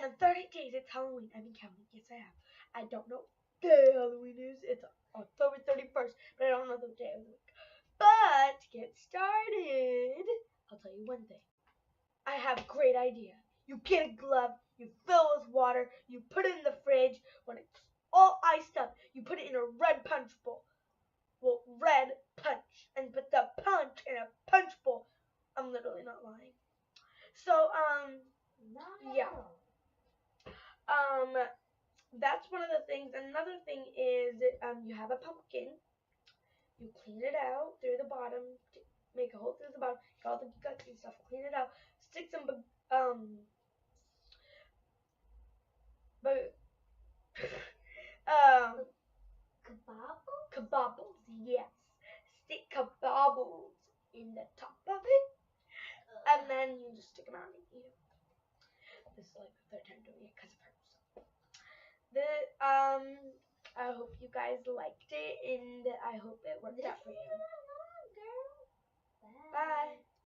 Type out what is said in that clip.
in 30 days, it's Halloween. I've been counting. Yes, I have. I don't know what day Halloween is. It's October 31st, but I don't know the day of the week. But to get started, I'll tell you one thing. I have a great idea. You get a glove, you fill it with water, you put it in the fridge. When it's all iced up, you put it in a red punch bowl. Well, red punch. And put the punch in a punch bowl. I'm literally not lying. So, yeah. That's one of the things. Another thing is, you have a pumpkin. You clean it out through the bottom. Make a hole through the bottom. Get all the guts and stuff. Clean it out. Stick some, kabobbles. Yes. Stick kabobbles in the top of it. And then you just stick them out and eat them. This is like the third time doing it because it hurts. I hope you guys liked it, and I hope